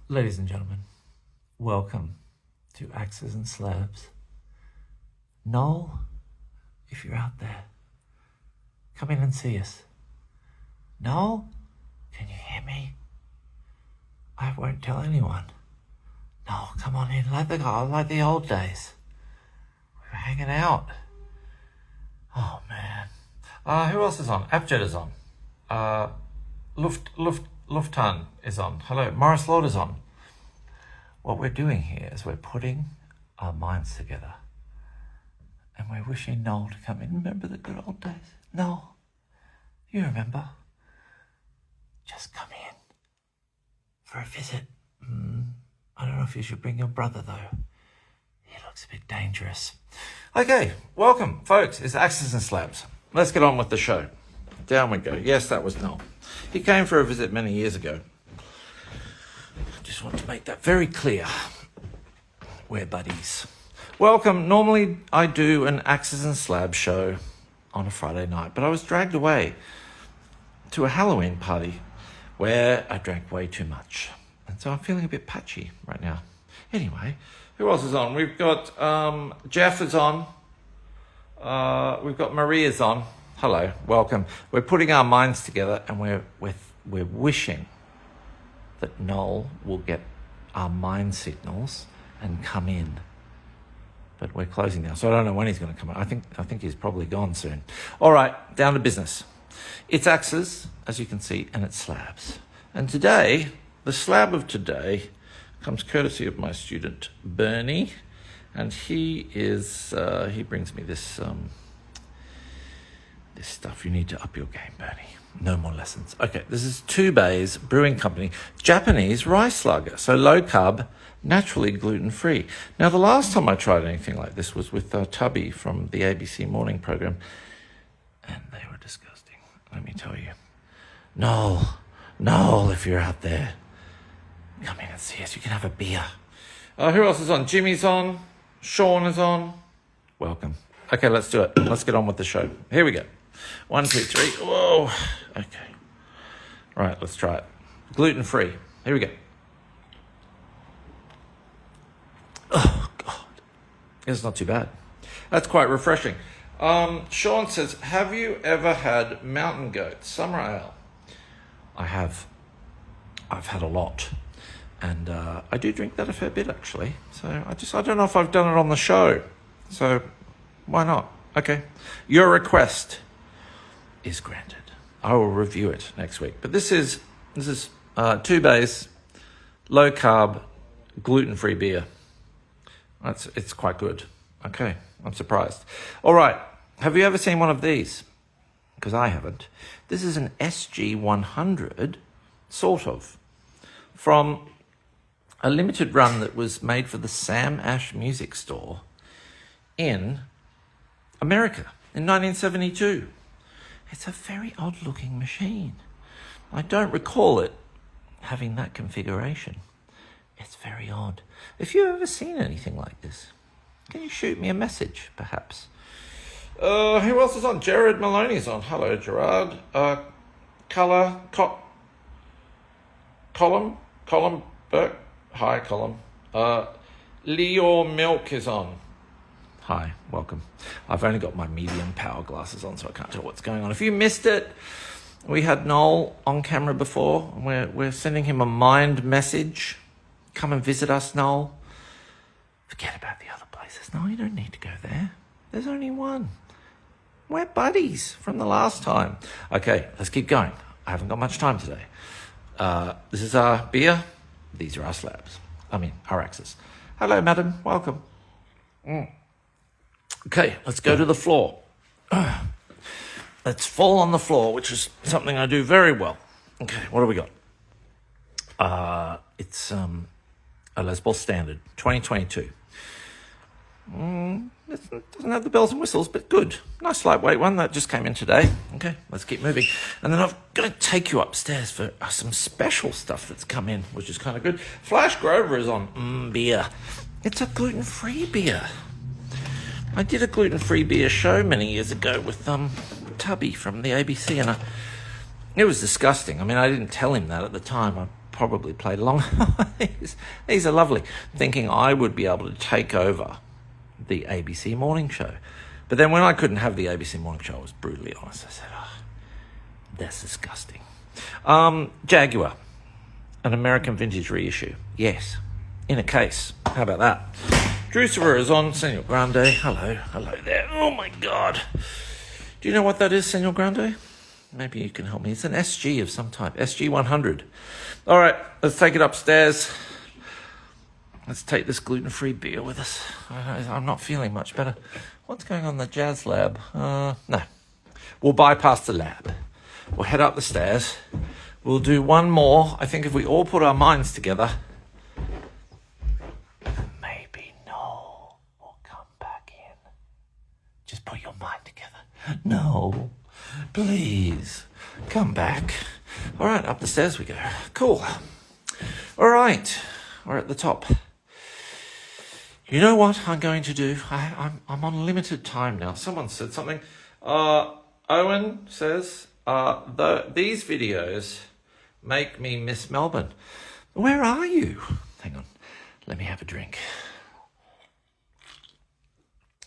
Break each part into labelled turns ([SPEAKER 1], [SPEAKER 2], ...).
[SPEAKER 1] Ladies and gentlemen, welcome to Axes and Slabs. Noel, if you're out there, come in and see us. Noel, can you hear me? I won't tell anyone. Noel, come on in, like the old days. We were hanging out. Oh man. Who else is on? Abjad is on. Luftan is on. Hello, Morris Lord is on. What we're doing here is we're putting our minds together and we're wishing Noel to come in. Remember the good old days? Noel, you remember? Just come in for a visit. I don't know if you should bring your brother though. He looks a bit dangerous. Okay, welcome folks. It's Axes and Slabs. Let's get on with the show. Down we go. Yes, that was Noel. He came for a visit many years ago. Just want to make that very clear. We're buddies. Welcome. Normally I do an Axes and Slabs show on a Friday night, but I was dragged away to a Halloween party where I drank way too much. And so I'm feeling a bit patchy right now. Anyway, who else is on? We've got Jeff is on. We've got Maria's on. Hello, welcome. We're putting our minds together and we're wishing that Noel will get our mind signals and come in. But we're closing now, so I don't know when he's going to come in. I think he's probably gone soon. All right, down to business. It's Axes, as you can see, and it's Slabs. And today, the slab of today comes courtesy of my student, Bernie. And he brings me this stuff. You need to up your game, Bernie. No more lessons. Okay, this is Two Bays Brewing Company, Japanese rice lager. So low carb, naturally gluten-free. Now, the last time I tried anything like this was with Tubby from the ABC morning program. And they were disgusting, let me tell you. Noel, if you're out there, come in and see us. You can have a beer. Who else is on? Jimmy's on. Sean is on. Welcome. Okay, let's do it. Let's get on with the show. Here we go. 1, 2, 3. Whoa. Okay. All right, let's try it. Gluten-free. Here we go. Oh, God. It's not too bad. That's quite refreshing. Sean says, have you ever had Mountain Goat Summer Ale? I have. I've had a lot. And I do drink that a fair bit, actually. So I don't know if I've done it on the show. So why not? Okay. Your request is granted. I will review it next week. But this is Two Bays, low carb, gluten-free beer. It's quite good. Okay. I'm surprised. All right. Have you ever seen one of these? Because I haven't. This is an SG100, sort of, from a limited run that was made for the Sam Ash Music Store in America in 1972. It's a very odd-looking machine. I don't recall it having that configuration. It's very odd. If you've ever seen anything like this, can you shoot me a message, perhaps? Who else is on? Jared Maloney's on. Hello, Gerard. Colin Burke. Hi, Colin. Leo Milk is on. Hi, welcome. I've only got my medium power glasses on, so I can't tell what's going on. If you missed it, we had Noel on camera before. We're sending him a mind message. Come and visit us, Noel. Forget about the other places. No, you don't need to go there. There's only one. We're buddies from the last time. Okay, let's keep going. I haven't got much time today. This is our beer. These are our slabs. Our axes. Hello, madam. Welcome. Okay, let's go to the floor. Let's fall on the floor, which is something I do very well. Okay, what do we got? It's a Les Paul Standard, 2022. It doesn't have the bells and whistles, but good. Nice lightweight one that just came in today. Okay, let's keep moving. And then I'm going to take you upstairs for some special stuff that's come in, which is kind of good. Flash Grover is on beer. It's a gluten-free beer. I did a gluten-free beer show many years ago with Tubby from the ABC, and it was disgusting. I didn't tell him that at the time. probably played along. These are lovely. Thinking I would be able to take over the ABC morning show. But then when I couldn't have the ABC morning show, I was brutally honest. I said, that's disgusting. Jaguar, an American vintage reissue. Yes, in a case. How about that? Drucifer is on. Senor Grande. Hello there. Oh my God. Do you know what that is, Senor Grande? Maybe you can help me. It's an SG of some type. SG 100. All right, let's take it upstairs. Let's take this gluten-free beer with us. I'm not feeling much better. What's going on in the jazz lab? No. We'll bypass the lab. We'll head up the stairs. We'll do one more. I think if we all put our minds together, maybe Noel will come back in. Just put your mind together. No, please, come back. All right, up the stairs we go. Cool. All right, we're at the top. You know what I'm going to do? I'm on limited time now. Someone said something. Owen says, these videos make me miss Melbourne. Where are you? Hang on. Let me have a drink.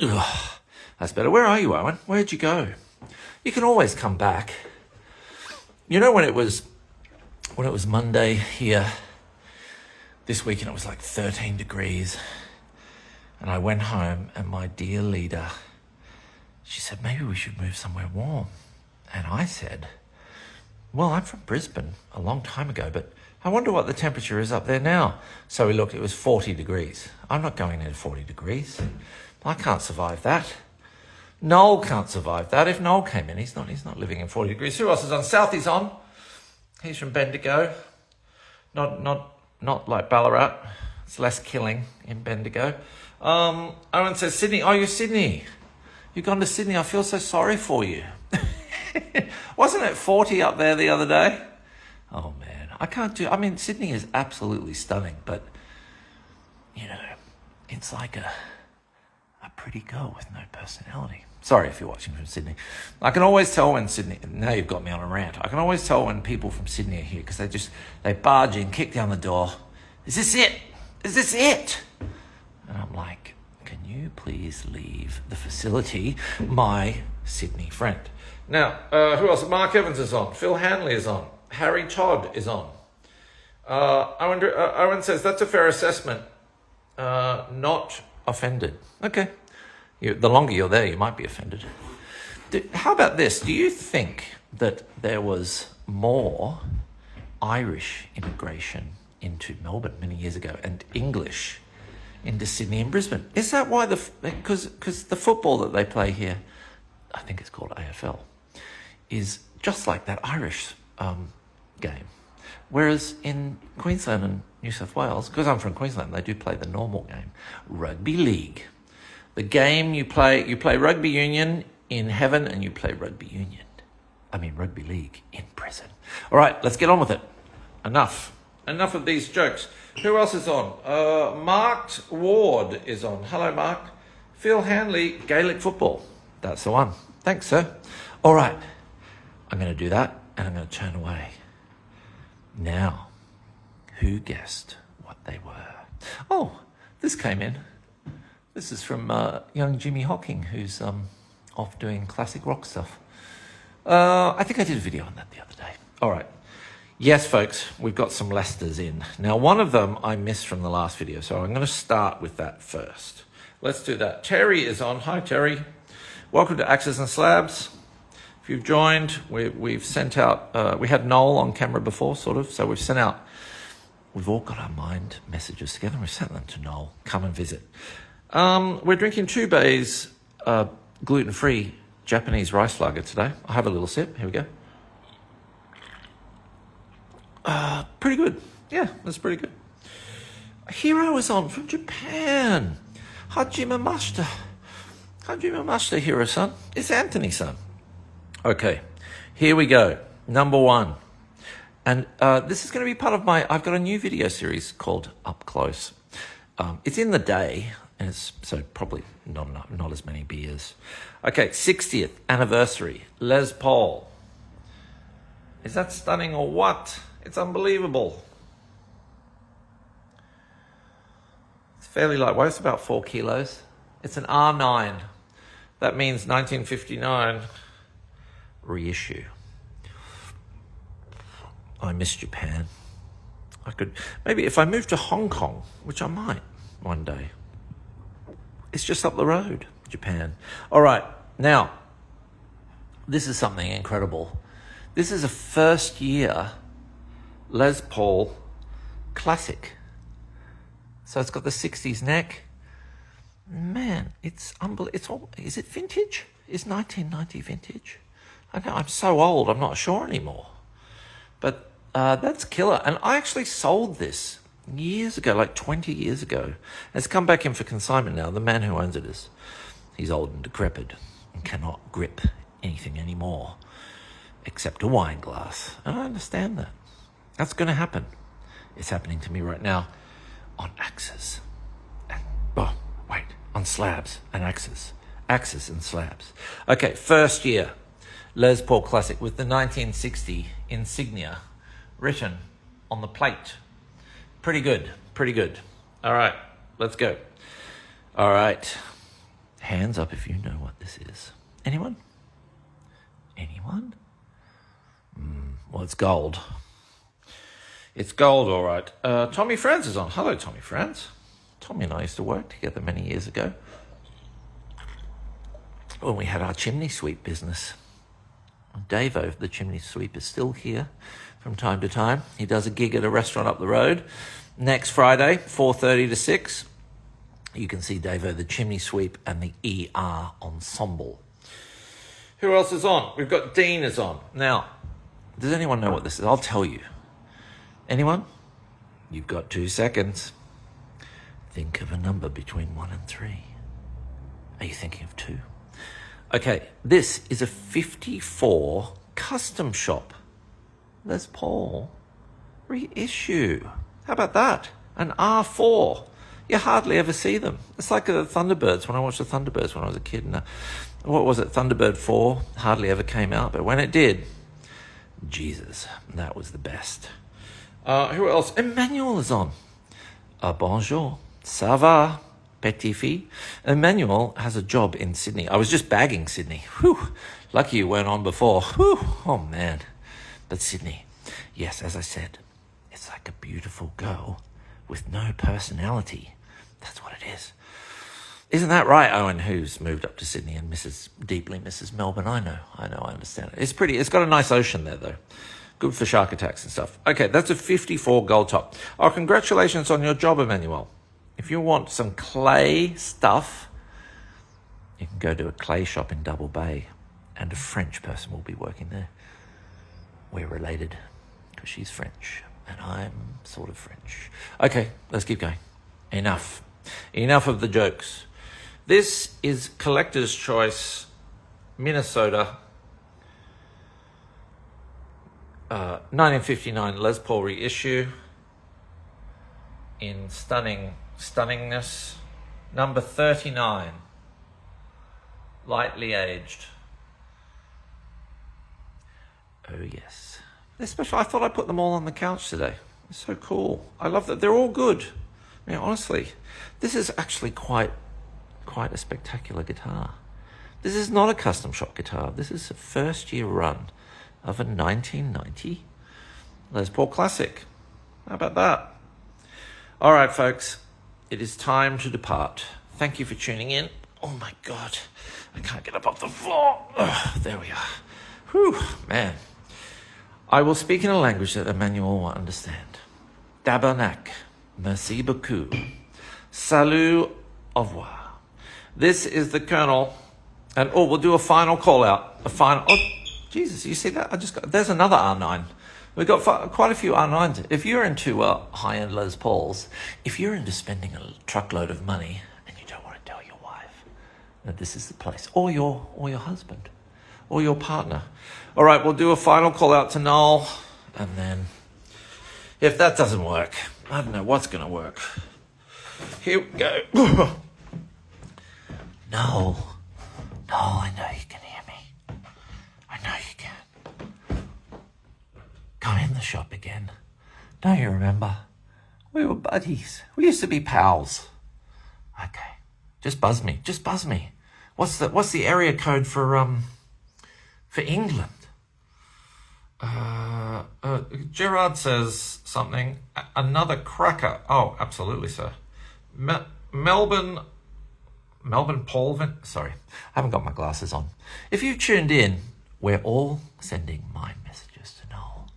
[SPEAKER 1] Ugh, that's better. Where are you, Owen? Where'd you go? You can always come back. You know, when it was Monday here, this weekend it was like 13 degrees. And I went home and my dear leader, she said, maybe we should move somewhere warm. And I said, well, I'm from Brisbane a long time ago, but I wonder what the temperature is up there now. So we looked, it was 40 degrees. I'm not going into 40 degrees. I can't survive that. Noel can't survive that. If Noel came in, he's not living in 40 degrees. Who else is on? Southie's on. He's from Bendigo. Not like Ballarat. It's less killing in Bendigo. Owen says, Sydney. Oh, you're Sydney. You've gone to Sydney. I feel so sorry for you. Wasn't it 40 up there the other day? Oh, man. I mean, Sydney is absolutely stunning, but, you know, it's like a pretty girl with no personality. Sorry if you're watching from Sydney. I can always tell when Sydney, now you've got me on a rant. I can always tell when people from Sydney are here because they barge in, kick down the door. Is this it? Is this it? And I'm like, can you please leave the facility, my Sydney friend? Now, who else? Mark Evans is on. Phil Hanley is on. Harry Todd is on. Owen says, that's a fair assessment. Not offended. Okay. The longer you're there, you might be offended. How about this? Do you think that there was more Irish immigration into Melbourne many years ago and English into Sydney and Brisbane? Is that why because the football that they play here, I think it's called AFL, is just like that Irish game. Whereas in Queensland and New South Wales, because I'm from Queensland, they do play the normal game, rugby league. The game you play rugby union in heaven and you play rugby league in prison. All right, let's get on with it. Enough of these jokes. Who else is on? Mark Ward is on. Hello, Mark. Phil Hanley, Gaelic football. That's the one. Thanks, sir. All right. I'm going to do that and I'm going to turn away. Now, who guessed what they were? Oh, this came in. This is from young Jimmy Hocking, who's off doing classic rock stuff. I think I did a video on that the other day. All right. Yes, folks, we've got some Leicesters in. Now, one of them I missed from the last video, so I'm going to start with that first. Let's do that. Terry is on. Hi, Terry. Welcome to Axes and Slabs. If you've joined, we've sent out, we had Noel on camera before, sort of, so we've all got our mind messages together, and we've sent them to Noel. Come and visit. We're drinking 2 bays gluten-free Japanese rice lager today. I'll have a little sip. Here we go. Pretty good. Yeah, that's pretty good. Hiro is on from Japan. Hajime Mashita, Hiro-san. It's Anthony-san. Okay, here we go. Number 1. And this is going to be part of I've got a new video series called Up Close. It's in the day, and it's so probably not as many beers. Okay, 60th anniversary, Les Paul. Is that stunning or what? It's unbelievable. fairly lightweight. It's about 4 kilos. It's an R9. That means 1959 reissue. I miss Japan. I could, maybe if I moved to Hong Kong, which I might one day. It's just up the road, Japan. All right, now, this is something incredible. This is a first year Les Paul Classic. So it's got the 60s neck. Man, it's unbelievable. Is it vintage? Is 1990 vintage? I know, I'm so old, I'm not sure anymore. But that's killer. And I actually sold this years ago, like 20 years ago. It's come back in for consignment now. The man who owns it he's old and decrepit and cannot grip anything anymore except a wine glass. And I understand that. That's going to happen. It's happening to me right now on axes. And, on slabs and axes. Axes and slabs. Okay, first year Les Paul Classic with the 1960 insignia written on the plate. Pretty good, pretty good. All right, let's go. All right, hands up if you know what this is. Anyone? Anyone? Well, it's gold. It's gold, all right. Tommy Franz is on. Hello, Tommy Franz. Tommy and I used to work together many years ago when we had our chimney sweep business. Davo, the chimney sweep, is still here from time to time. He does a gig at a restaurant up the road. Next Friday, 4:30 to 6, you can see Davo, the chimney sweep, and the ER Ensemble. Who else is on? We've got Dean is on. Now, does anyone know what this is? I'll tell you. Anyone? You've got 2 seconds. Think of a number between 1 and 3. Are you thinking of 2? Okay, this is a 54 custom shop Les Paul reissue. How about that? An R4. You hardly ever see them. It's like the Thunderbirds. When I watched the Thunderbirds when I was a kid, and what was it? Thunderbird 4 hardly ever came out, but when it did, Jesus, that was the best. Who else? Emmanuel is on. Bonjour. Ça va? Petit fille. Emmanuel has a job in Sydney. I was just bagging Sydney. Whew. Lucky you weren't on before. Whew. Oh, man. But Sydney, yes, as I said, it's like a beautiful girl with no personality. That's what it is. Isn't that right, Owen, who's moved up to Sydney and deeply misses Melbourne? I know, I understand it. It's pretty. It's got a nice ocean there, though. Good for shark attacks and stuff. Okay, that's a 54 gold top. Oh, congratulations on your job, Emmanuel. If you want some clay stuff, you can go to a clay shop in Double Bay, and a French person will be working there. We're related because she's French and I'm sort of French. Okay, let's keep going. Enough of the jokes. This is Collector's Choice Minnesota 1959 Les Paul reissue in stunningness. Number 39, lightly aged. Oh yes, they're special. I thought I put them all on the couch today. It's so cool. I love that they're all good. I mean, honestly, this is actually quite a spectacular guitar. This is not a custom shop guitar. This is a first year run of a 1990 Les Paul Classic. How about that? All right, folks, it is time to depart. Thank you for tuning in. Oh my God, I can't get up off the floor. There we are. Whew, man. I will speak in a language that Emmanuel will understand. Tabarnak. Merci beaucoup. Salut. Au revoir. This is the Colonel. And we'll do a final call out. Oh, Jesus, you see that? There's another R9. We've got quite a few R9s. If you're into high-end Les Pauls, if you're into spending a truckload of money and you don't want to tell your wife that this is the place, or your husband, or your partner. All right, we'll do a final call out to Noel, and then if that doesn't work, I don't know what's going to work. Here we go. Noel, I know you can hear me. I know you can. Come in the shop again. Don't you remember? We were buddies. We used to be pals. Okay. Just buzz me. Just buzz me. What's the area code for England? Gerard says something. Another cracker. Oh, absolutely, sir. Melbourne Paulvin. Sorry, I haven't got my glasses on. If you tuned in, we're all sending mind messages to Noel.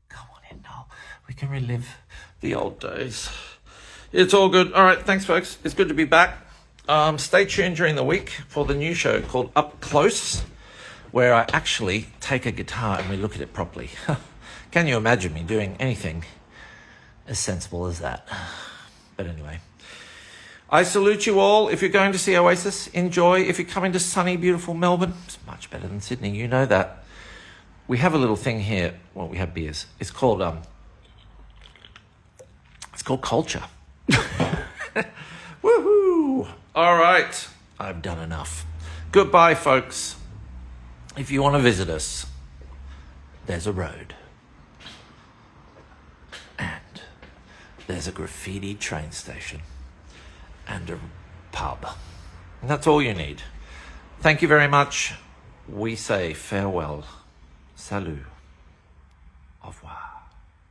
[SPEAKER 1] Come on in, Noel. We can relive the old days. It's all good. All right, thanks, folks. It's good to be back. Stay tuned during the week for the new show called Up Close, where I actually take a guitar and we look at it properly. Can you imagine me doing anything as sensible as that? But anyway, I salute you all. If you're going to see Oasis, enjoy. If you're coming to sunny, beautiful Melbourne, it's much better than Sydney. You know that. We have a little thing here. Well, we have beers. It's called culture. Woohoo! All right, I've done enough. Goodbye, folks. If you want to visit us, there's a road. And there's a graffiti train station. And a pub. And that's all you need. Thank you very much. We say farewell. Salut. Au revoir.